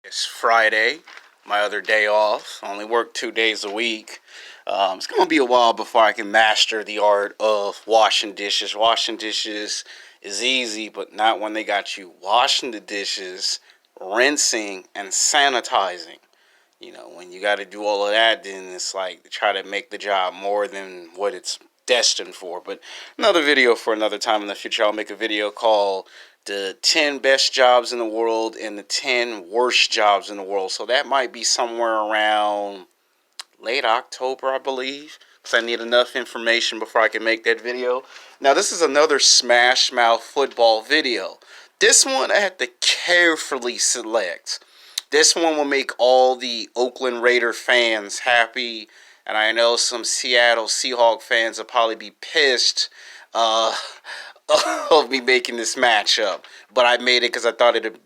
It's Friday, my other day off. I only work 2 days a week. It's going to be a while before I can master the art of washing dishes. Washing dishes is easy, but not when they got you washing the dishes, rinsing, and sanitizing. When you got to do all of that, then it's like to try to make the job more than what it's destined for. But another video for another time in the future. I'll make a video called the 10 best jobs in the world and the 10 worst jobs in the world. So that might be somewhere around late October, I believe, because I need enough information before I can make that video. Now, this is another Smash Mouth football video. This one I had to carefully select. This one will make all the Oakland Raider fans happy, and I know some Seattle Seahawks fans will probably be pissed of me making this matchup. But I made it because I thought it'd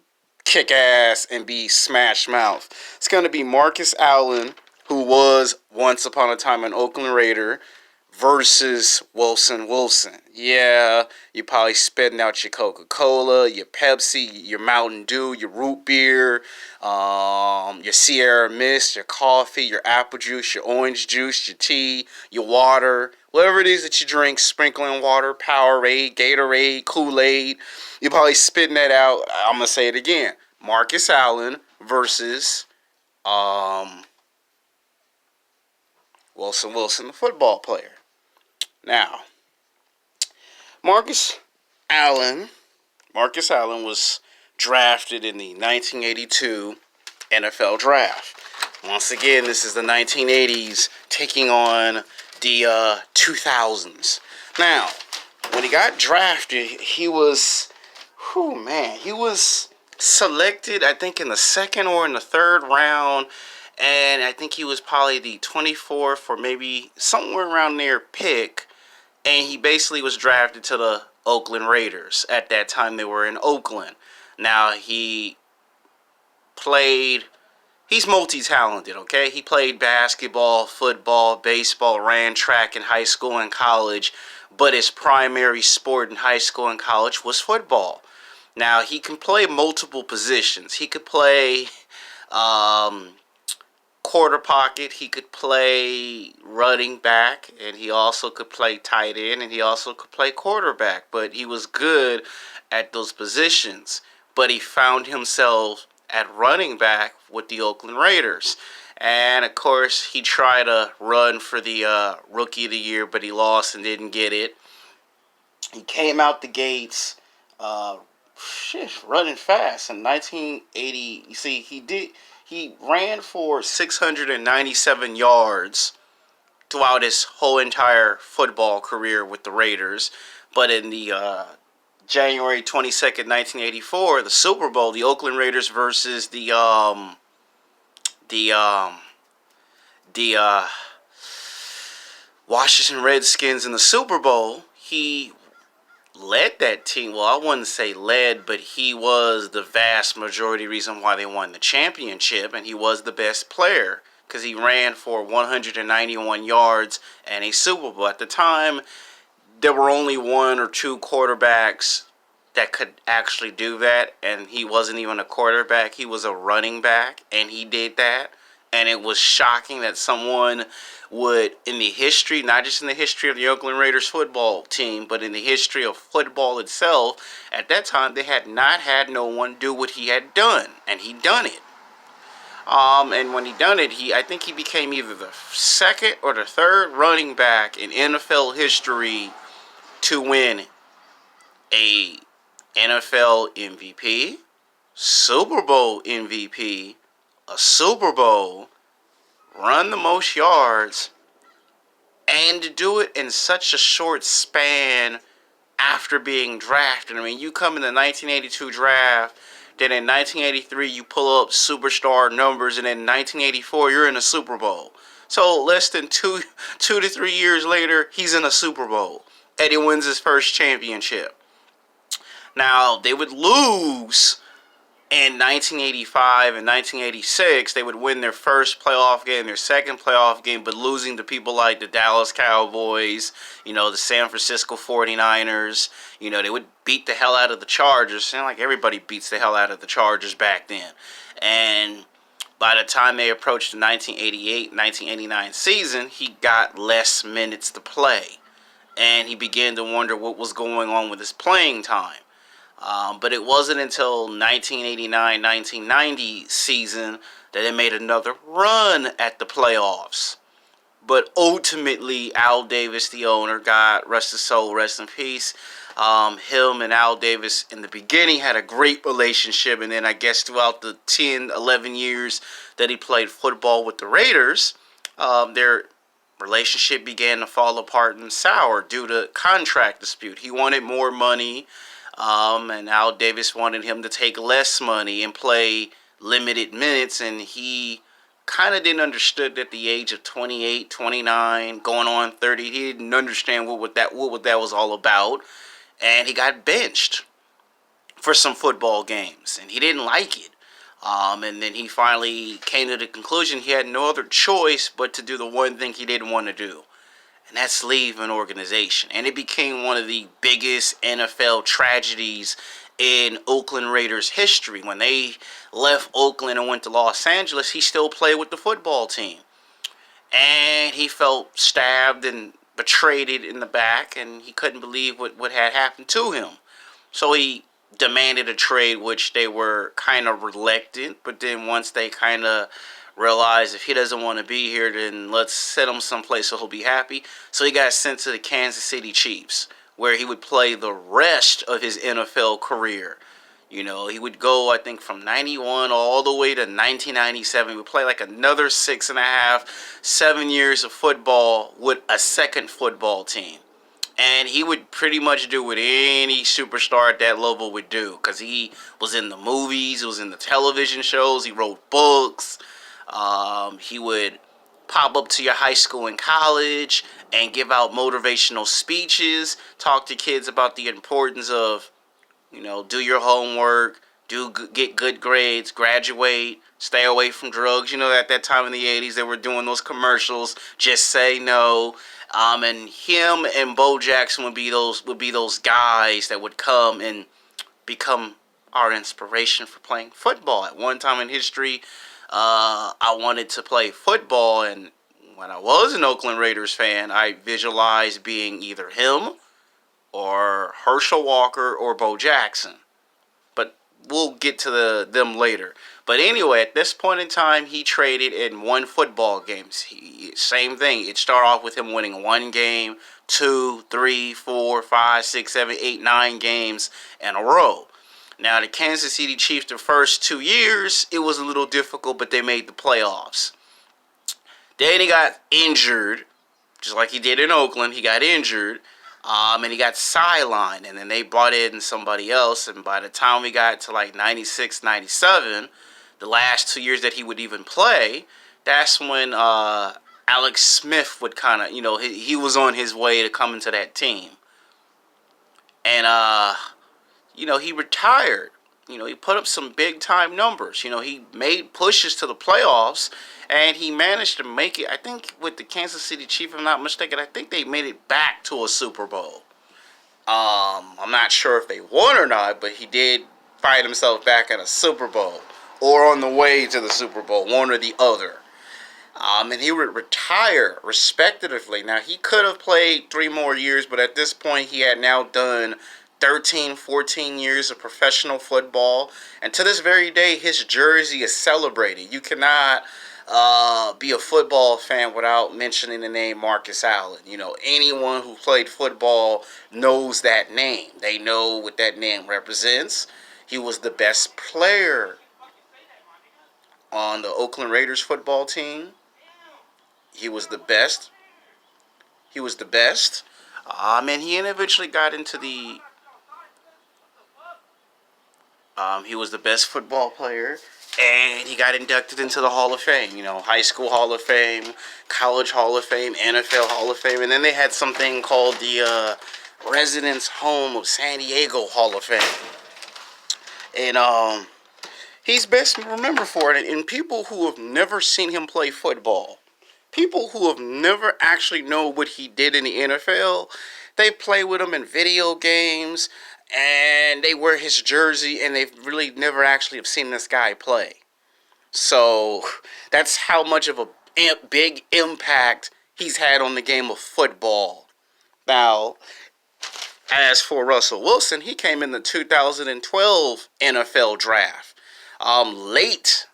kick ass and be smash mouth. It's going to be Marcus Allen, who was once upon a time an Oakland Raider, versus Wilson. Yeah, you're probably spitting out your Coca-Cola, your Pepsi, your Mountain Dew, your root beer, your Sierra Mist, your coffee, your apple juice, your orange juice, your tea, your water, whatever it is that you drink, sprinkling water, Powerade, Gatorade, Kool-Aid. You're probably spitting that out. I'm going to say it again. Marcus Allen versus Wilson, the football player. Now, Marcus Allen was drafted in the 1982 NFL Draft. Once again, this is the 1980s taking on the 2000s. Now, when he got drafted, he was selected, I think, in the second or in the third round. And I think he was probably the 24th or maybe somewhere around there pick. And he basically was drafted to the Oakland Raiders. At that time, they were in Oakland. Now, he's multi-talented, okay? He played basketball, football, baseball, ran track in high school and college. But his primary sport in high school and college was football. Now, he can play multiple positions. He could play quarter pocket, he could play running back, and he also could play tight end, and he also could play quarterback. But he was good at those positions. But he found himself at running back with the Oakland Raiders. And, of course, he tried to run for the Rookie of the Year, but he lost and didn't get it. He came out the gates running fast in 1980. You see, he ran for 697 yards throughout his whole entire football career with the Raiders. But in the January 22nd, 1984, the Super Bowl, the Oakland Raiders versus the Washington Redskins in the Super Bowl, he led that team. Well, I wouldn't say led, but he was the vast majority reason why they won the championship, and he was the best player because he ran for 191 yards and a Super Bowl. At the time, there were only one or two quarterbacks that could actually do that, and he wasn't even a quarterback. He was a running back, and he did that. And it was shocking that someone would, in the history, not just in the history of the Oakland Raiders football team, but in the history of football itself, at that time, they had not had no one do what he had done. And he done it. And when he done it, I think he became either the second or the third running back in NFL history to win a NFL MVP, Super Bowl MVP, a Super Bowl, run the most yards, and to do it in such a short span after being drafted. I mean, you come in the 1982 draft, then in 1983 you pull up superstar numbers, and in 1984 you're in a Super Bowl. So less than two to 3 years later, he's in a Super Bowl, and he wins his first championship. Now, they would lose in 1985 and 1986. They would win their first playoff game, their second playoff game, but losing to people like the Dallas Cowboys, the San Francisco 49ers. They would beat the hell out of the Chargers. Like everybody beats the hell out of the Chargers back then. And by the time they approached the 1988-1989 season, he got less minutes to play. And he began to wonder what was going on with his playing time. But it wasn't until 1989-1990 season that they made another run at the playoffs. But ultimately, Al Davis, the owner, God rest his soul, rest in peace. Him and Al Davis in the beginning had a great relationship, and then I guess throughout the 10, 11 years that he played football with the Raiders, their relationship began to fall apart and sour due to contract dispute. He wanted more money, and Al Davis wanted him to take less money and play limited minutes, and he kind of didn't understood at the age of 28, 29, going on 30. He didn't understand what that was all about, and he got benched for some football games, and he didn't like it. And then he finally came to the conclusion he had no other choice but to do the one thing he didn't want to do, and that's leave an organization. And it became one of the biggest NFL tragedies in Oakland Raiders history. When they left Oakland and went to Los Angeles, he still played with the football team. And he felt stabbed and betrayed in the back, and he couldn't believe what had happened to him. So he demanded a trade, which they were kind of reluctant. But then once they kind of realized if he doesn't want to be here, then let's set him someplace so he'll be happy. So he got sent to the Kansas City Chiefs, where he would play the rest of his NFL career. You know, he would go, I think, from 91 all the way to 1997. He would play like another 6.5, 7 years of football with a second football team. And he would pretty much do what any superstar at that level would do, because he was in the movies, he was in the television shows, he wrote books. He would pop up to your high school and college and give out motivational speeches, talk to kids about the importance of, you know, do your homework, get good grades, graduate, stay away from drugs. You know, at that time in the 80s, they were doing those commercials, just say no. And him and Bo Jackson would be those guys that would come and become our inspiration for playing football. At one time in history, I wanted to play football, and when I was an Oakland Raiders fan, I visualized being either him or Herschel Walker or Bo Jackson. But we'll get to them later. But anyway, at this point in time, he traded and won football games. Same thing. It started off with him winning one game, 2, 3, 4, 5, 6, 7, 8, 9 games in a row. Now, the Kansas City Chiefs, the first 2 years, it was a little difficult, but they made the playoffs. Then he got injured, just like he did in Oakland. He got injured, and he got sidelined, and then they brought in somebody else, and by the time we got to like 96, 97, the last 2 years that he would even play, that's when Alex Smith would kind of, you know, he was on his way to coming to that team. And, you know, he retired. You know, he put up some big-time numbers. You know, he made pushes to the playoffs, and he managed to make it, I think, with the Kansas City Chiefs, if I'm not mistaken, I think they made it back to a Super Bowl. I'm not sure if they won or not, but he did find himself back in a Super Bowl, or on the way to the Super Bowl, one or the other. And he would retire respectively. Now, he could have played 3 more years, but at this point, he had now done 13, 14 years of professional football. And to this very day, his jersey is celebrated. You cannot be a football fan without mentioning the name Marcus Allen. You know, anyone who played football knows that name. They know what that name represents. He was the best player on the Oakland Raiders football team. He was the best. And he eventually got into the... he was the best football player, and he got inducted into the Hall of Fame. You know, high school Hall of Fame, college Hall of Fame, NFL Hall of Fame, and then they had something called the Residence Home of San Diego Hall of Fame. And he's best remembered for it. And people who have never seen him play football, people who have never actually know what he did in the NFL, they play with him in video games, and they wear his jersey, and they've really never actually have seen this guy play. So that's how much of a big impact he's had on the game of football. Now, as for Russell Wilson, he came in the 2012 NFL draft. Late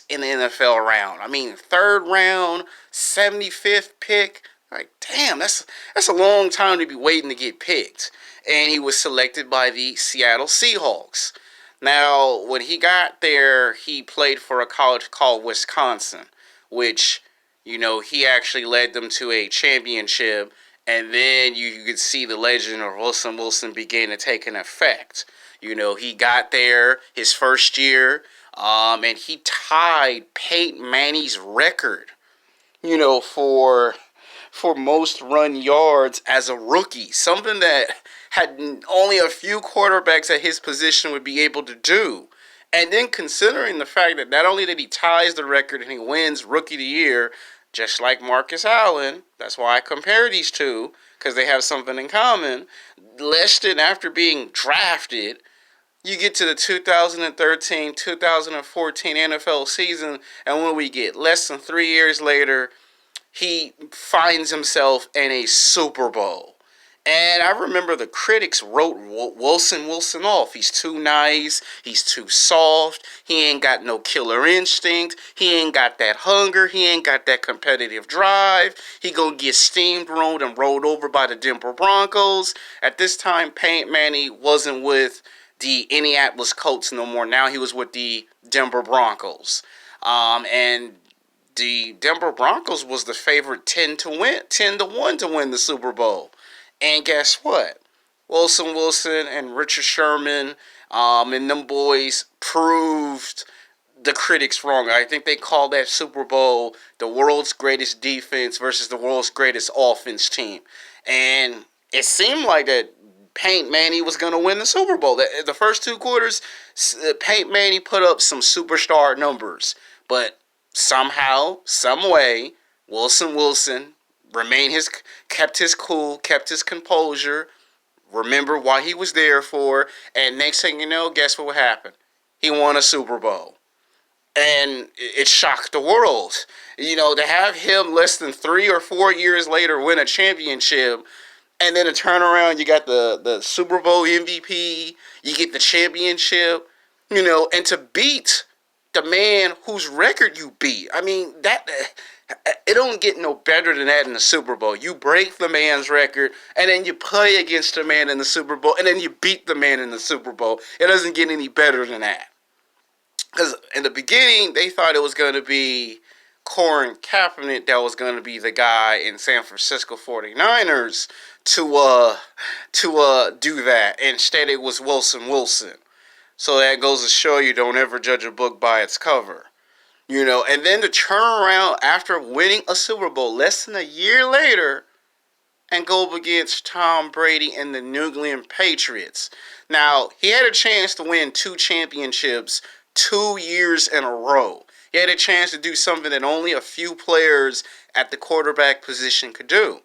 in the NFL round. I mean, third round, 75th pick. Like, damn, that's a long time to be waiting to get picked. And he was selected by the Seattle Seahawks. Now, when he got there, he played for a college called Wisconsin, which, he actually led them to a championship. And then you could see the legend of Russell Wilson begin to take an effect. He got there his first year, and he tied Peyton Manning's record, for most run yards as a rookie. Something that had only a few quarterbacks at his position would be able to do. And then considering the fact that not only did he ties the record and he wins Rookie of the Year, just like Marcus Allen, that's why I compare these two, because they have something in common. Less than after being drafted, you get to the 2013-2014 NFL season, and when we get less than 3 years later, he finds himself in a Super Bowl. And I remember the critics wrote Wilson off. He's too nice. He's too soft. He ain't got no killer instinct. He ain't got that hunger. He ain't got that competitive drive. He gonna get steamrolled and rolled over by the Denver Broncos. At this time, Peyton Manning wasn't with the Indianapolis Colts no more. Now he was with the Denver Broncos. And the Denver Broncos was the favorite 10 to 1 to win the Super Bowl. And guess what? Wilson and Richard Sherman and them boys proved the critics wrong. I think they called that Super Bowl the world's greatest defense versus the world's greatest offense team. And it seemed like that Peyton Manning was going to win the Super Bowl. The first two quarters, Peyton Manning put up some superstar numbers. But somehow, some way, Wilson kept his cool, kept his composure, remember what he was there for, and next thing you know, guess what happened? He won a Super Bowl. And it shocked the world. To have him less than 3 or 4 years later win a championship, and then to turn around, you got the Super Bowl MVP, you get the championship, and to beat the man whose record you beat. I mean, it don't get no better than that in the Super Bowl. You break the man's record, and then you play against the man in the Super Bowl, and then you beat the man in the Super Bowl. It doesn't get any better than that. Because in the beginning, they thought it was going to be Colin Kaepernick that was going to be the guy in San Francisco 49ers to do that. Instead, it was Wilson. So that goes to show you, don't ever judge a book by its cover. And then to turn around after winning a Super Bowl less than a year later and go up against Tom Brady and the New England Patriots. Now, he had a chance to win 2 championships 2 years in a row. He had a chance to do something that only a few players at the quarterback position could do.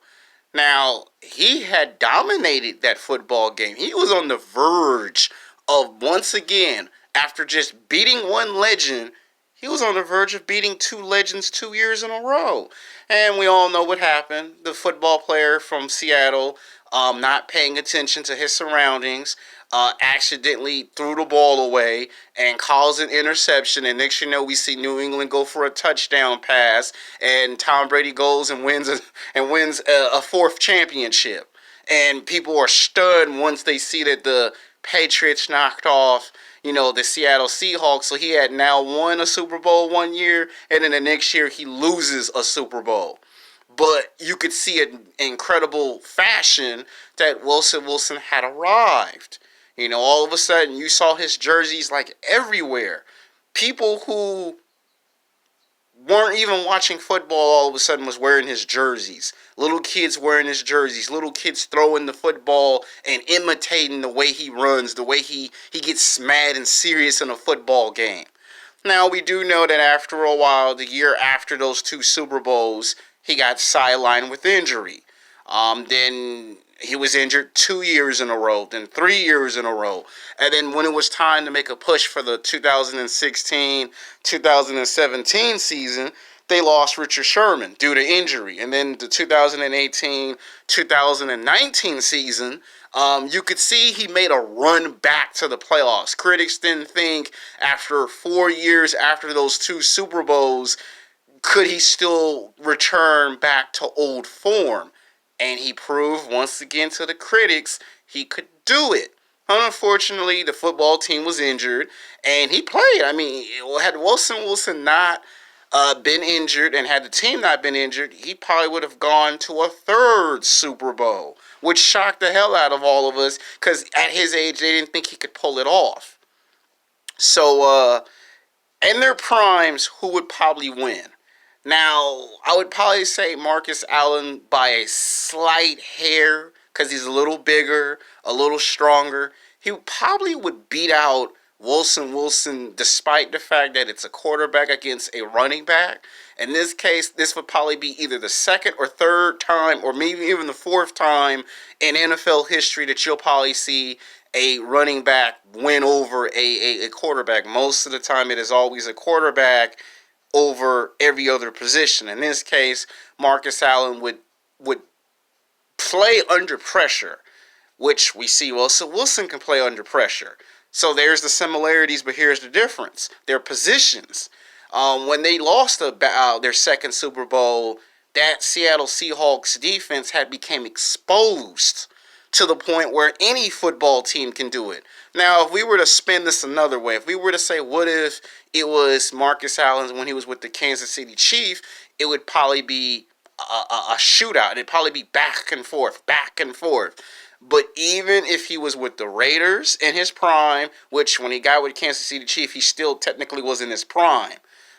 Now, he had dominated that football game. He was on the verge of, once again, after just beating one legend, he was on the verge of beating 2 legends 2 years in a row. And we all know what happened. The football player from Seattle, not paying attention to his surroundings, accidentally threw the ball away and caused an interception. And next you know, we see New England go for a touchdown pass, and Tom Brady goes and wins a 4th championship. And people are stunned once they see that the Patriots knocked off the Seattle Seahawks. So he had now won a Super Bowl 1 year, and then the next year he loses a Super Bowl. But you could see in incredible fashion that Wilson had arrived. All of a sudden you saw his jerseys like everywhere. People who weren't even watching football all of a sudden was wearing his jerseys. Little kids wearing his jerseys. Little kids throwing the football and imitating the way he runs, the way he gets mad and serious in a football game. Now, we do know that after a while, the year after those 2 Super Bowls, he got sidelined with injury. Then He was injured 2 years in a row, then 3 years in a row. And then when it was time to make a push for the 2016-2017 season, they lost Richard Sherman due to injury. And then the 2018-2019 season, you could see he made a run back to the playoffs. Critics didn't think after 4 years after those two Super Bowls, could he still return back to old form? And he proved once again to the critics he could do it. Unfortunately, the football team was injured, and he played. I mean, had Wilson not been injured, and had the team not been injured, he probably would have gone to a third Super Bowl, which shocked the hell out of all of us, because at his age, they didn't think he could pull it off. So, in their primes, who would probably win? Now, I would probably say Marcus Allen by a slight hair, because he's a little bigger, a little stronger. He probably would beat out Wilson despite the fact that it's a quarterback against a running back. In this case, this would probably be either the second or third time, or maybe even the fourth time in NFL history that you'll probably see a running back win over a quarterback. Most of the time, it is always a quarterback over every other position. In this case, Marcus Allen would play under pressure, which we see Wilson can play under pressure. So there's the similarities, but here's the difference. Their positions. When they lost their second Super Bowl, that Seattle Seahawks defense had become exposed to the point where any football team can do it. Now, if we were to spin this another way, if we were to say, what if it was Marcus Allen when he was with the Kansas City Chiefs, it would probably be a shootout. It'd probably be back and forth. But even if he was with the Raiders in his prime, which when he got with Kansas City Chiefs, he still technically was in his prime.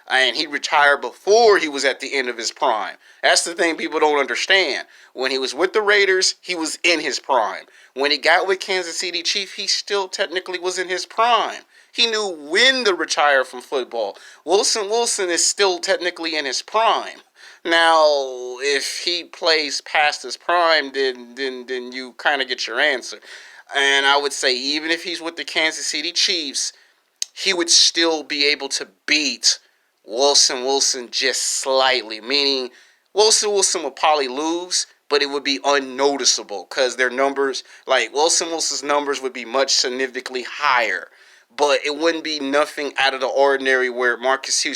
And he retired before he was at the end of his prime. That's the thing people don't understand. When he was with the Raiders, he was in his prime. When he got with Kansas City Chiefs, he still technically was in his prime. He knew when to retire from football. Wilson is still technically in his prime. Now, if he plays past his prime, then you kind of get your answer. And I would say even if he's with the Kansas City Chiefs, he would still be able to beat Wilson just slightly. Meaning, Wilson would probably lose, but it would be unnoticeable because their numbers, like Wilson's numbers would be much significantly higher. But it wouldn't be nothing out of the ordinary where Marcus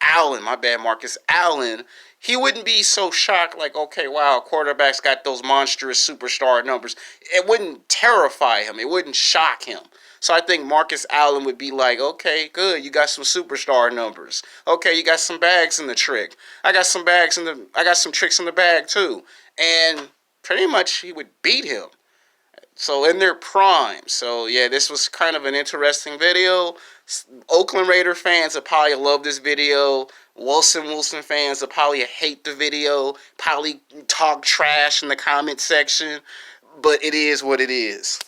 Allen, Marcus Allen, he wouldn't be so shocked like, okay, wow, quarterback's got those monstrous superstar numbers. It wouldn't terrify him. It wouldn't shock him. So I think Marcus Allen would be like, okay, good, you got some superstar numbers. Okay, you got some bags in the trick. I got some tricks in the bag too. And pretty much he would beat him. So in their prime. So yeah, this was kind of an interesting video. Oakland Raider fans will probably love this video. Wilson fans will probably hate the video. Probably talk trash in the comment section. But it is what it is.